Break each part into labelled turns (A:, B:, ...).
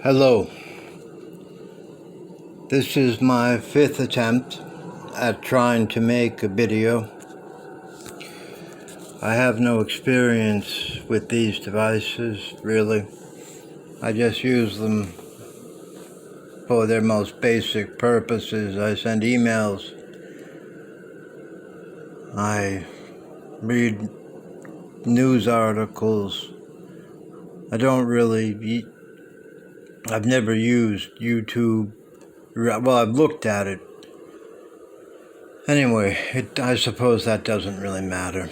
A: Hello. This is my 5th attempt at trying to make a video. I have no experience with these devices, really. I just use them for their most basic purposes. I send emails. I read news articles. I've never used YouTube. Well, I've looked at it. Anyway, I suppose that doesn't really matter.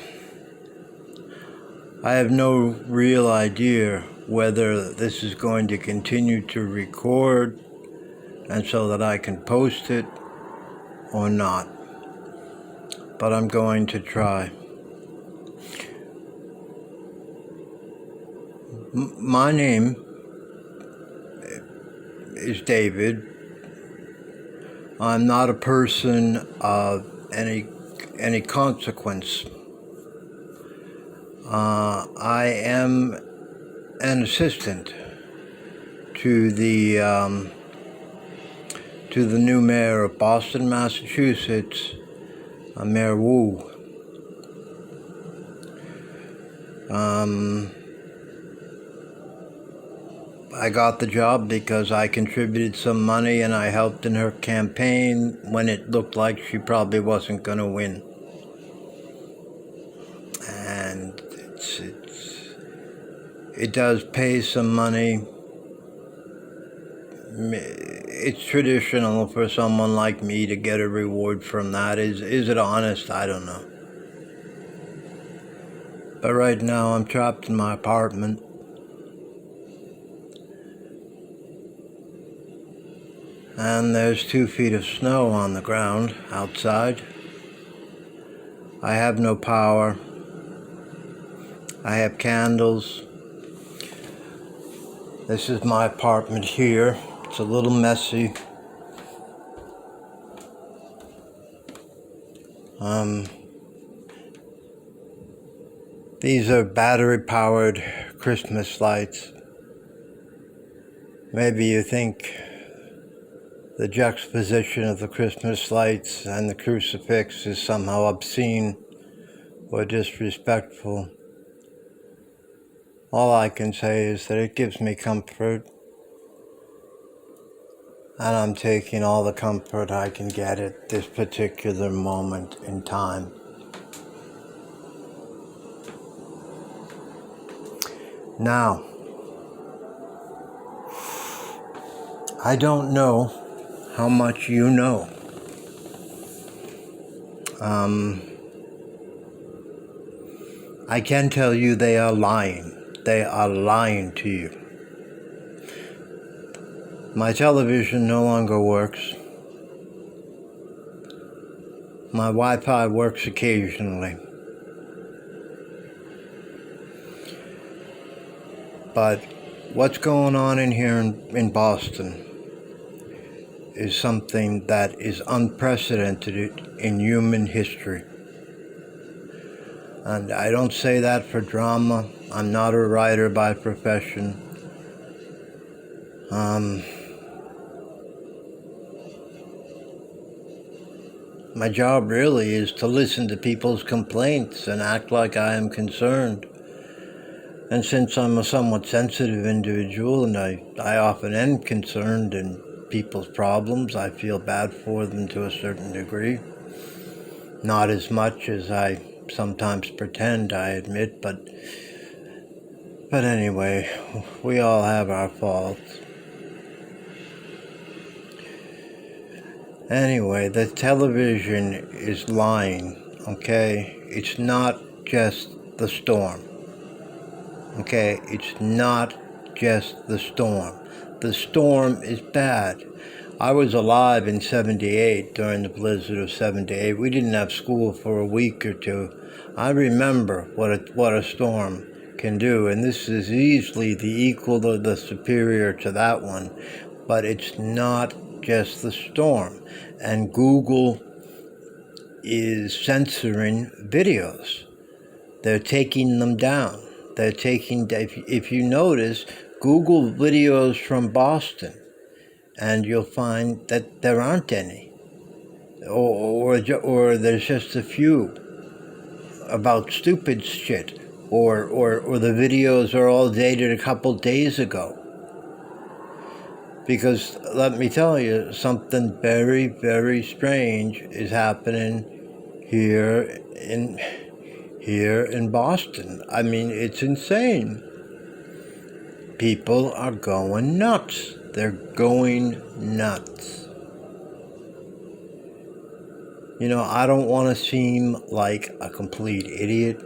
A: I have no real idea whether this is going to continue to record and so that I can post it or not. But I'm going to try. My name is David. I'm not a person of any consequence. I am an assistant to the new mayor of Boston, Massachusetts, Mayor Wu. I got the job because I contributed some money and I helped in her campaign when it looked like she probably wasn't going to win. And it does pay some money. It's traditional for someone like me to get a reward from that. Is it honest? I don't know. But right now I'm trapped in my apartment. And there's 2 feet of snow on the ground outside. I have no power. I have candles. This is my apartment here. It's a little messy. These are battery-powered Christmas lights. Maybe you think the juxtaposition of the Christmas lights and the crucifix is somehow obscene or disrespectful. All I can say is that it gives me comfort, and I'm taking all the comfort I can get at this particular moment in time. Now, I don't know how much you know. I can tell you they are lying. They are lying to you. My television no longer works. My Wi-Fi works occasionally. But what's going on in here in Boston is something that is unprecedented in human history. And I don't say that for drama. I'm not a writer by profession. My job really is to listen to people's complaints and act like I am concerned. And since I'm a somewhat sensitive individual and I often am concerned in people's problems, I feel bad for them to a certain degree. Not as much as I sometimes pretend, I admit, but anyway, we all have our faults. Anyway, the television is lying, okay? It's not just the storm. Okay, it's not just the storm. The storm is bad. I was alive in 78 during the blizzard of 78. We didn't have school for a week or two. I remember what a storm can do, and this is easily the equal or the superior to that one. But it's not just the storm. And Google is censoring videos. They're taking them down. If you notice, Google videos from Boston, and you'll find that there aren't any, or there's just a few about stupid shit, or the videos are all dated a couple days ago. Because let me tell you, something very, very strange is happening here in Boston. I mean, it's insane. People are going nuts. They're going nuts. You know, I don't want to seem like a complete idiot.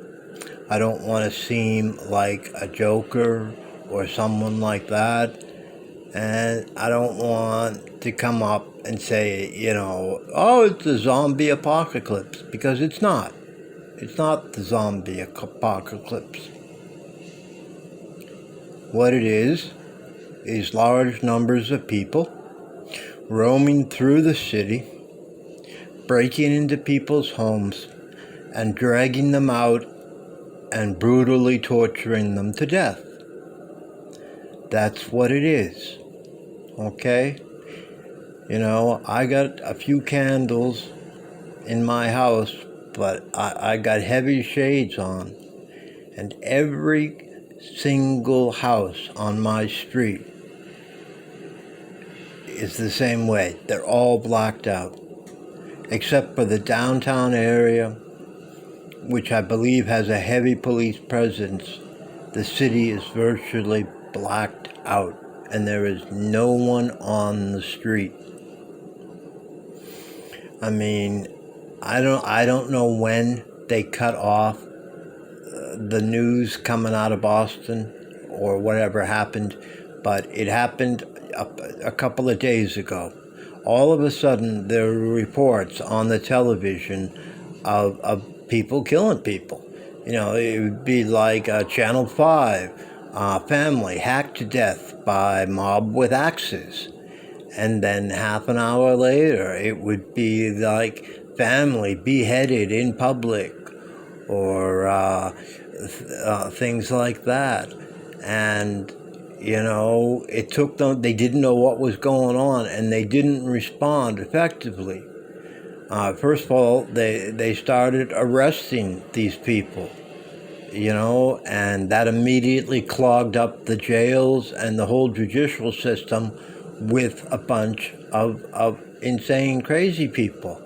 A: I don't want to seem like a joker or someone like that. And I don't want to come up and say, oh, it's a zombie apocalypse, because it's not. It's not the zombie apocalypse. What it is large numbers of people roaming through the city, breaking into people's homes, and dragging them out and brutally torturing them to death. That's what it is. Okay? I got a few candles in my house, but I got heavy shades on. And every single house on my street is the same way. They're all blacked out. Except for the downtown area, which I believe has a heavy police presence. The city is virtually blacked out, and there is no one on the street. I mean, I don't know when they cut off the news coming out of Boston or whatever happened, but it happened a couple of days ago. All of a sudden, there were reports on the television of people killing people. It would be like Channel 5, family hacked to death by mob with axes. And then half an hour later, it would be like family beheaded in public, or things like that. And, it took them, they didn't know what was going on, and they didn't respond effectively. First of all, they started arresting these people, and that immediately clogged up the jails and the whole judicial system with a bunch of insane, crazy people.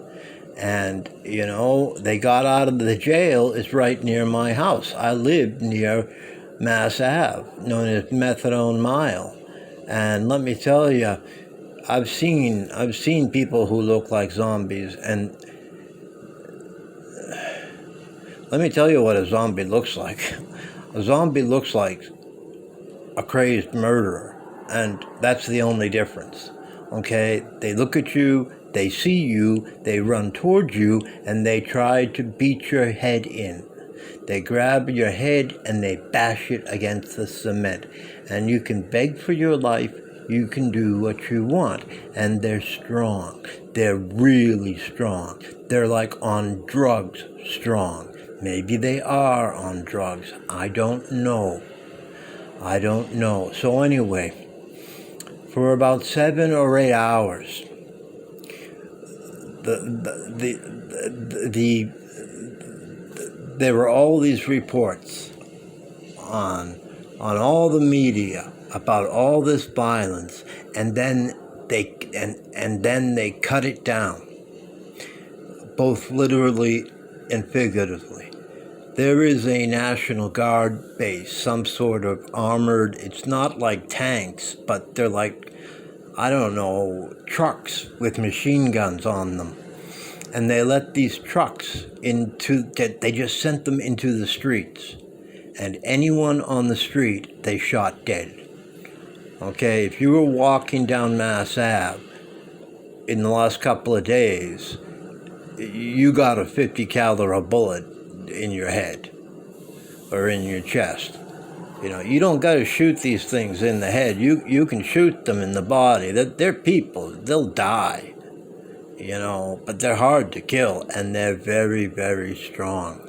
A: And, they got out of the jail. It's right near my house. I live near Mass Ave, known as Methadone Mile. And let me tell you, I've seen people who look like zombies, and let me tell you what a zombie looks like. A zombie looks like a crazed murderer, and that's the only difference. Okay? They look at you, they see you, they run towards you, and they try to beat your head in. They grab your head and they bash it against the cement. And you can beg for your life, you can do what you want. And they're strong. They're really strong. They're like on drugs strong. Maybe they are on drugs. I don't know. So anyway, for about 7 or 8 hours, there were all these reports on all the media about all this violence, and then they cut it down, both literally and figuratively. There is a National Guard base, some sort of armored, it's not like tanks, but they're like, I don't know, trucks with machine guns on them. And they let these trucks they just sent them into the streets. And anyone on the street, they shot dead. Okay, if you were walking down Mass Ave in the last couple of days, you got a 50 caliber bullet in your head or in your chest. You don't got to shoot these things in the head. You can shoot them in the body. They're people. They'll die. But they're hard to kill, and they're very, very strong.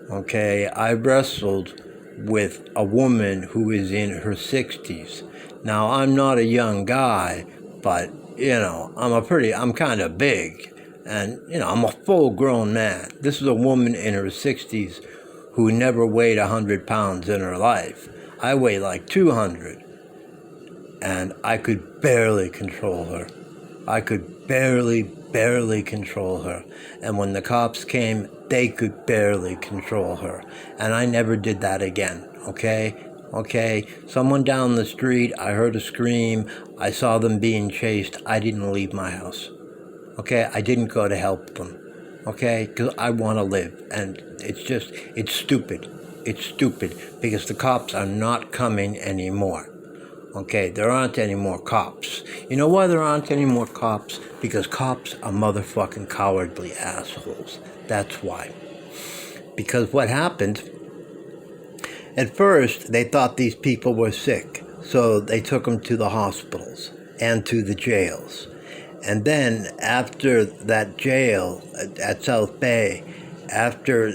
A: Okay, I wrestled with a woman who is in her 60s. Now, I'm not a young guy, but, I'm kind of big. And, I'm a full-grown man. This is a woman in her 60s who never weighed 100 pounds in her life. I weigh like 200. And I could barely control her. I could barely control her. And when the cops came, they could barely control her. And I never did that again, okay? Okay, someone down the street, I heard a scream, I saw them being chased, I didn't leave my house. Okay, I didn't go to help them. Okay, because I want to live. And it's stupid. It's stupid because the cops are not coming anymore. Okay, there aren't any more cops. You know why there aren't any more cops? Because cops are motherfucking cowardly assholes. That's why. Because what happened, at first they thought these people were sick, so they took them to the hospitals and to the jails. And then after that jail at South Bay, after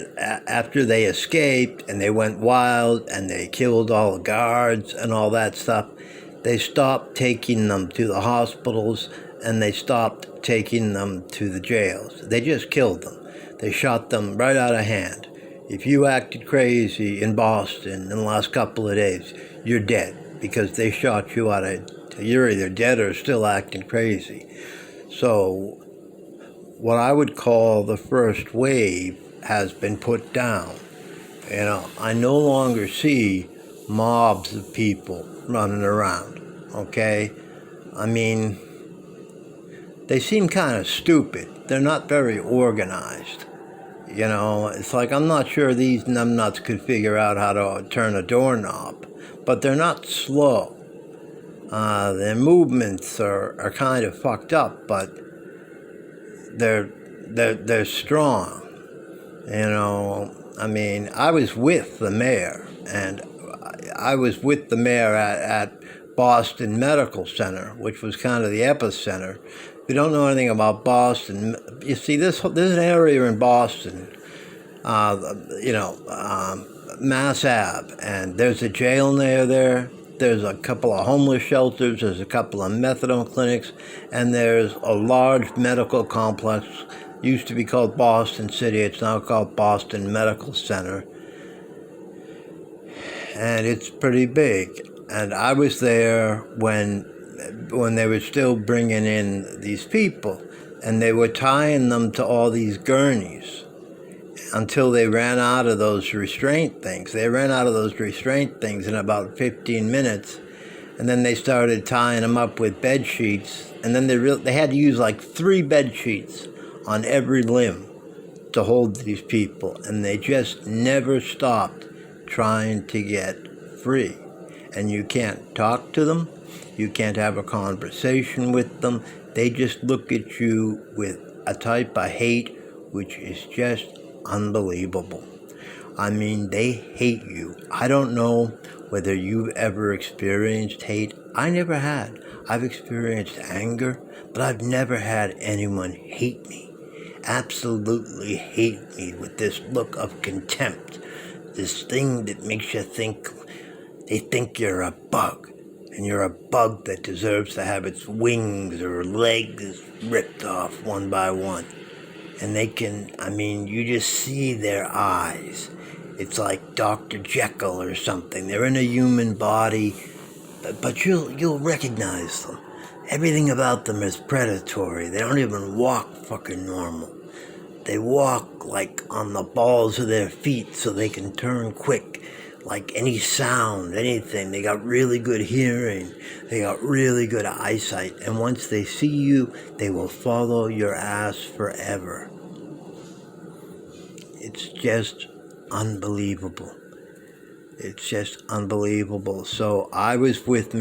A: they escaped and they went wild and they killed all the guards and all that stuff, they stopped taking them to the hospitals and they stopped taking them to the jails. They just killed them. They shot them right out of hand. If you acted crazy in Boston in the last couple of days, you're dead because they shot you out of, you're either dead or still acting crazy. So what I would call the first wave has been put down. I no longer see mobs of people running around, okay? I mean, they seem kind of stupid. They're not very organized. It's like I'm not sure these numbnuts could figure out how to turn a doorknob, but they're not slow. Their movements are kind of fucked up, but they're strong. I mean, I was with the mayor, and I was with the mayor at Boston Medical Center, which was kind of the epicenter. If you don't know anything about Boston, you see this area in Boston, Mass Ave, and there's a jail near there. There's a couple of homeless shelters. There's a couple of methadone clinics, and there's a large medical complex. Used to be called Boston City. It's now called Boston Medical Center, and it's pretty big. And I was there when they were still bringing in these people, and they were tying them to all these gurneys until they ran out of those restraint things. They ran out of those restraint things in about 15 minutes, and then they started tying them up with bed sheets, and then they had to use like 3 bed sheets on every limb to hold these people, and they just never stopped trying to get free. And you can't talk to them, you can't have a conversation with them. They just look at you with a type of hate which is just unbelievable. I mean, they hate you. I don't know whether you've ever experienced hate. I never had. I've experienced anger, but I've never had anyone hate me. Absolutely hate me with this look of contempt. This thing that makes you think they think you're a bug, and you're a bug that deserves to have its wings or legs ripped off one by one. And you just see their eyes. It's like Dr. Jekyll or something. They're in a human body, but you'll recognize them. Everything about them is predatory. They don't even walk fucking normal. They walk like on the balls of their feet so they can turn quick. Like any sound, anything. They got really good hearing. They got really good eyesight. And once they see you, they will follow your ass forever. It's just unbelievable. It's just unbelievable. So I was with